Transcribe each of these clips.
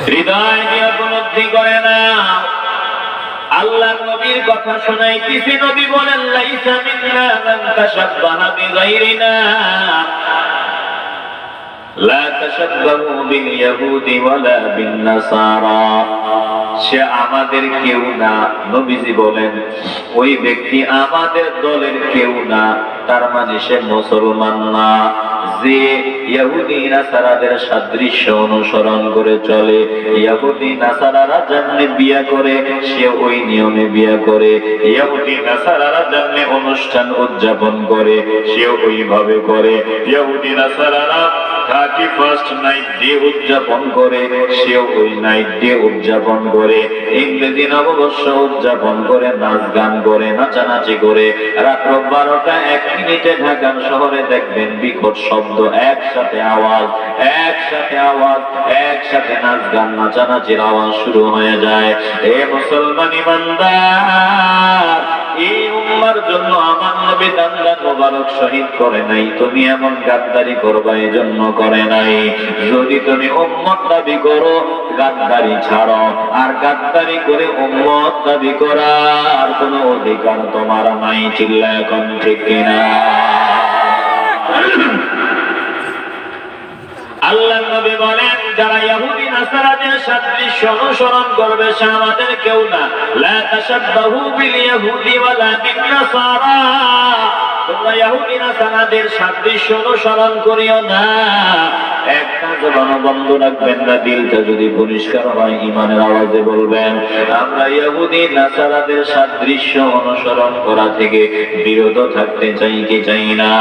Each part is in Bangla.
হৃদয় দিয়ে উপলব্ধি করে না। আল্লাহর নবীর কথা শোনাইতেছি, নবী বলেন লাইসা মিন্না মান তাশাব্বাহা বিগাইরিনা লা তাশাব্বাহু বিল ইয়াহুদি ওয়ালা বিন নাসারা। সে আমাদের কেউ না। নবীজি বলেন ওই ব্যক্তি আমাদের দলের কেউ না, তার মানে সে মুসলমান না। যে ইহুদি নাসারাদের সাদৃশ্য অনুসরণ করে চলে, ইহুদি নাসারারা যেমনি বিয়ে করে সে ওই নিয়মে বিয়ে করে, ইহুদি নাসারারা যেমনি অনুষ্ঠান উদযাপন করে সে ওইভাবে করে, ইহুদি নাসারারা 31st নাইট ডে উদযাপন করে সে ওই নাইট ডে উদযাপন করে, ইংরেজি নববর্ষ উদযাপন করে, নাচ গান করে, নাচানাচি করে। রাত্র 12টা 1 মিনিটে ঢাকার শহরে দেখবেন বিকট শব্দ, একসাথে আওয়াজ, একসাথে নাচ গান নাচানাচির আওয়াজ শুরু হয়ে যায়। এ মুসলমান ইমানদার, এই উম্মার জন্য আমার নবী দাঙ্গা মোবারক শহীদ করে নাই, তুমি এমন গাদ্দারি করবা এজন্য করে নাই। যদি তুমি উম্মত দাবি করো, গাদ্দারি ছাড়ো। আর গাদ্দারি করে উম্মত দাবি করার কোনো অধিকার তোমার নাই। চিল্লা এখন ঠিক কিনা? আল্লাহর নবী বলেন যারা ইহুদি নাসারাদের সাদৃশ্য অনুসরণ করবে সে আমাদের কেউ না। লা তাশাব্বাহু বিল ইয়াহুদি ওয়ালা বিন নাসারা। তোমরা ইহুদি নাসারাদের সাদৃশ্য অনুসরণ করিও না। একটা জবান বন্ধ রাখবেন না, দিলটা যদি পরিষ্কার হয় ঈমানের আওয়াজে বলবেন আমরা ইহুদি নাসারাদের সাদৃশ্য অনুসরণ করা থেকে বিরত থাকতে চাই কি চাই না?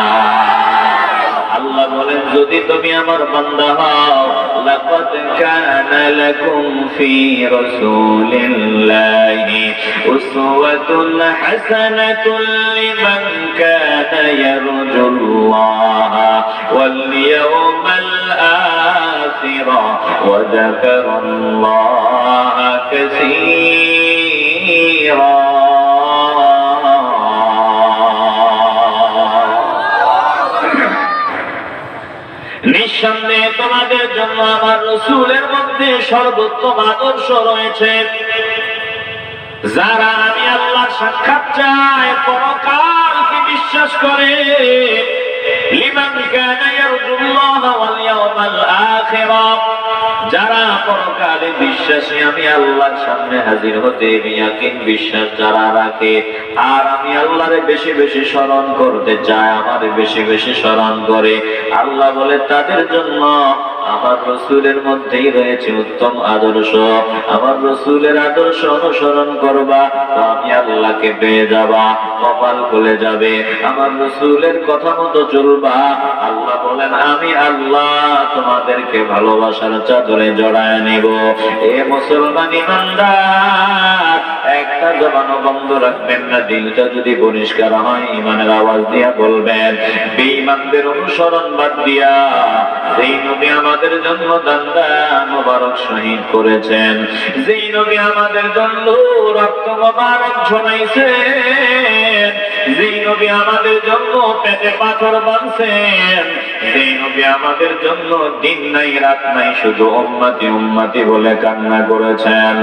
আল্লাহ বলেন যদি তুমি আমার বান্দা হও, লাকাদ কানা লাকুম ফি রাসূলিল্লাহি উসওয়াতুন হাসানাতুন লিমান কানা ইয়ারজুল্লাহা ওয়াল ইয়াওমাল আখির ওয়া যাকারাল্লাহা কাসীরা। নিঃসন্দেহে তোমাদের জন্য আমার রাসূলের মধ্যে সর্বোত্তম আদর্শ রয়েছে। যারা আমি আল্লাহর সাক্ষাৎ চায়, পরকালকে বিশ্বাস করে, লিমান কানা ইয়ারজুল্লাহ ওয়াল ইয়াওমাল আখির, যারা পরকালে বিশ্বাসী, আমি আল্লাহর সামনে হাজির হতে ইয়াকিন বিশ্বাস যারা রাখে, আর আমি আল্লাহরে বেশি বেশি স্মরণ করতে চায়, আমারে বেশি বেশি স্মরণ করে, আল্লাহ বলে তাদের জন্য আমার রাসূলের মধ্যেই রয়েছে উত্তম আদর্শ। আমার রাসূলের আদর্শ অনুসরণ করবা তো আমি আল্লাহকে পেয়ে যাবা, কপাল খুলে যাবে। আমার রাসূলের কথা মতো চলবা, আল্লাহ বলেন আমি আল্লাহ তোমাদেরকে ভালোবাসার চাদরে জড়ায় নিব। এ মুসলমান ইমানদার, একটা জবানও বন্ধ রাখবেন না, দিলটা যদি পরিষ্কার হয় ঈমানের আওয়াজ দিয়া বলবেন বেঈমানদের অনুসরণ বাদ দিয়া যেই নবী আমাদের জন্য দান্দা মোবারক শহীদ করেছেন, যেই নবী আমাদের জন্য রক্ত মোবারক ঝরাইছেন, যেই নবী আমাদের জন্য পেটে পাথর বাঁধছেন, যেই নবী আমাদের জন্য দিন নাই রাত নাই শুধু উম্মতি উম্মতি বলে কান্না করেছেন,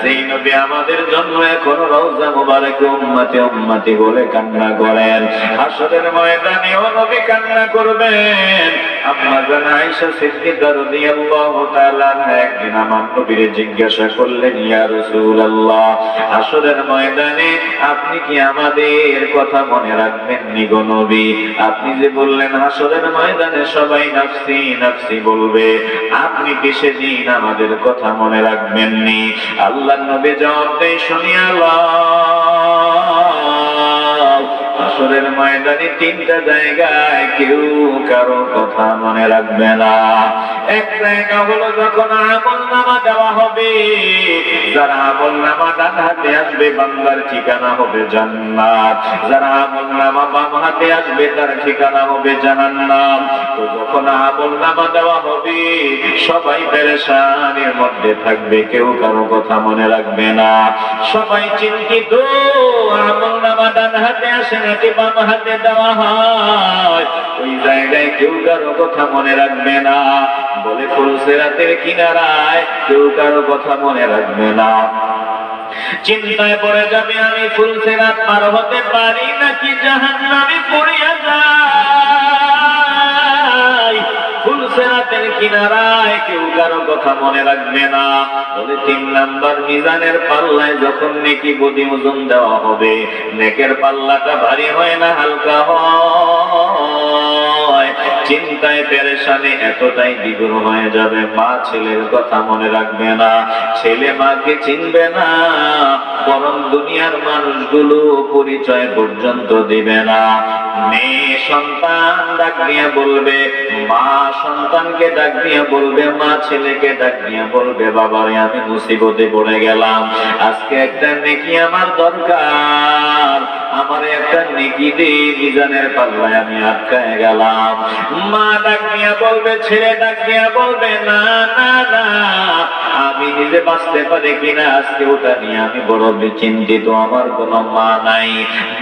যেই নবী আমাদের জন্য এখন রওজা মুবারকে উম্মতি উম্মতি বলে কান্না করেন, হাসরের ময়দানে ও নবী কান্না করবেন। আম্মা জান আয়েশা সিদ্দিকা রাদিয়াল্লাহু তাআলা আনহা একদিন আমার নবীর জিজ্ঞাসা করলেন, ইয়া রাসূলুল্লাহ, হাসরের ময়দানে আপনি কি আমাদের কথা মনে রাখবেন নি গো নবী? আপনি যে বললেন হাসরের ময়দানে সবাই নাফসি নাফসি বলবে, আপনি কি সেদিন আমাদের কথা মনে রাখবেন নি? আল্লাহর নবী জবাব দেয়, শুনিয়া হাসরের ময়দানে 3টা জায়গায় কেউ কারো কথা মনে রাখবে না। এক জায়গা হলো যখন আমলনামা দেওয়া হবে, যারা আমলনামা ডান হাতে আসবে বান্দার ঠিকানা হবে জান্নাত, যারা আমলনামা বাম হাতে আসবে তার ঠিকানা হবে জাহান্নাম। তো যখন আমলনামা দেওয়া হবে সবাই পেরেশানির মধ্যে থাকবে, কেউ কারো কথা মনে রাখবে না, সবাই চিন্তিত। আমলনামা ডান হাতে আসে নাকি যদি বাম হাতে দেওয়া হয় ওই জায়গায় কেউ কারো কথা মনে রাখবে না। বলে ফুলসিরাতের কিনারায় কেউ কারো কথা মনে রাখবে না। চিন্তায় পড়ে যাবে, আমি ফুলসিরাত পার হতে পারি নাকি জাহান্নামে পড়িয়া যাই। ফুলসিরাতের কিনারায় কেউ কারো কথা মনে রাখবে না। বলে 3 নাম্বার, মিজানের পাল্লায় যখন নেকি বদি ওজন দেওয়া হবে, নেকের পাল্লাটা ভারী হয় না হালকা হয়। চিন্তায় পেরেশানি এতটাই দ্বিগুণ হয়ে যাবে, মা ছেলের কথা মনে রাখবে না, ছেলে মাকে চিনবে না, বরং দুনিয়ার মানুষগুলো পরিচয় পর্যন্ত দিবে না। মেয়ে সন্তান ডাক দিয়ে বলবে, মা সন্তানকে ডাক দিয়ে বলবে, মা ছেলেকে ডাক দিয়ে বলবে, বাবারে আমি মুসিবতে পড়ে গেলাম, আজকে একটা নেকি আমার দরকার, আমার একটা নেকি দে, মিজানের পাল্লায় আমি আটকায় গেলাম। মা ডাক দিয়ে বলবে, ছেলে ডাক দিয়ে বলবে, না না না, আমি নিজে বাঁচতে পারি কিনা আজকে ওটা নিয়ে আমি বড় চিন্তিত, আমার কোনো মা নাই।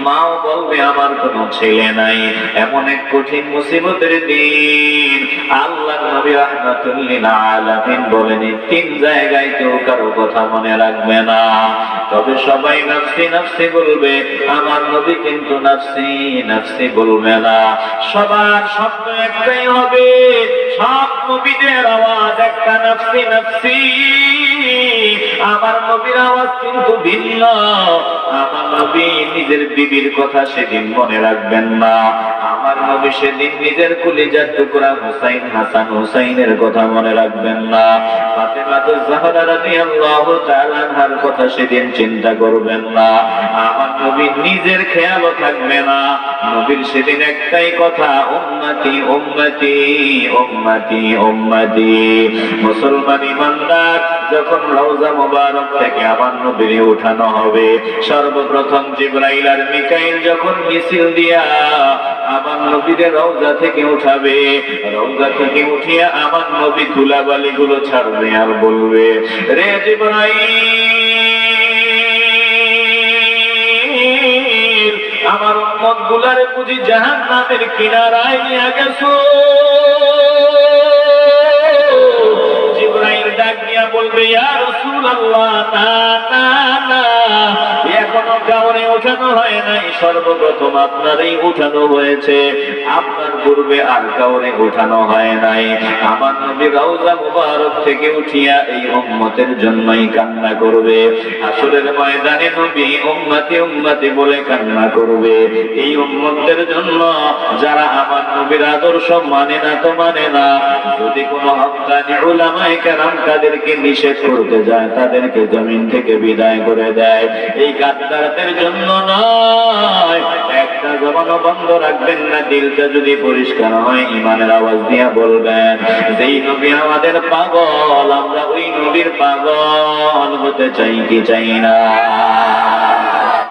মাও বলবে, আমার কোনো ছেলে নাই। এমন এক কঠিন মুসিবতের দিন আল্লাহ নবী রাহমাতুল লিল আলামিন বলেন, 3 জায়গায় কেউ কারো কথা মনে রাখবে না। তবে সবাই নফসি নফসি বলবে, আমার নবী কিন্তু নফসি নফসি বলবে না। সবার শব্দ একটাই হবে, সব নবীদের আওয়াজ একটা, নফসি নফসি। আমার নবীর আওয়াজ কিন্তু ভিন্ন। আমার নবী নিজের বিবির কথা সেদিন মনে রাখবেন না। আমার নবী সেদিন নিজের কলিজার টুকরা হুসাইন, হাসান হুসাইনের কথা মনে রাখবেন না। ফাতেমাতুজ জাহরা রাদিয়াল্লাহু তাআলা আনহার কথা সেদিন চিন্তা করবেন না। আমার নবী নিজের খেয়ালও থাকবে না। নবীর সেদিন একটাই কথা, উম্মতি উম্মতি উম্মতি উম্মতি। মুসলমান ইমানদার যখন রওজা মুবারক থেকে আমার নবীর উঠানো হবে, সর্বপ্রথম জিবরাইল আর মিকাইল যখন মিছিল দিয়া আমার নবীর রওজা থেকে উঠাবে, রওজা থেকে উঠিয়া আমার নবী ধুলাবালি গুলো ছাড়বে আর বলবে, রে জিবরাইল, আমার উম্মত গুলারে বুঝি জাহান্নামের কিনারায় নিয়ে গেছো। জিবরাইল ডাক দিয়া বলবে, ইয়া রাসূলুল্লাহ, না না না, এখনো কাউরে উঠানো হয় নাই, সর্বপ্রথম আপনারই উঠানো হয়েছে, আপনার পূর্বে আর কাউরে উঠানো হয় নাই। আমার নবী রওজা মুবারক থেকে উঠিয়া এই উম্মতের জন্যই কান্না করবে। হাসরের ময়দানে নবী উম্মতি উম্মতি বলে কান্না করবে এই উম্মতের জন্য, যারা আমার নবীর আদর্শ মানে না তো মানে না। যদি কোনো হক্কানি উলামায়ে কেরাম তাদেরকে নিষেধ করতে যায়, তাদেরকে জমিন থেকে বিদায় করে দেয়, এই গাদ্দারদের জন্য নয়। একটা জবানও বন্ধ রাখবেন না, দিলটা যদি পরিষ্কার হয় ঈমানের আওয়াজ দিয়ে বলবেন, যেই নবী আমাদের পাগল, আমরা ওই নবীর পাগল হতে চাই কি চাই না।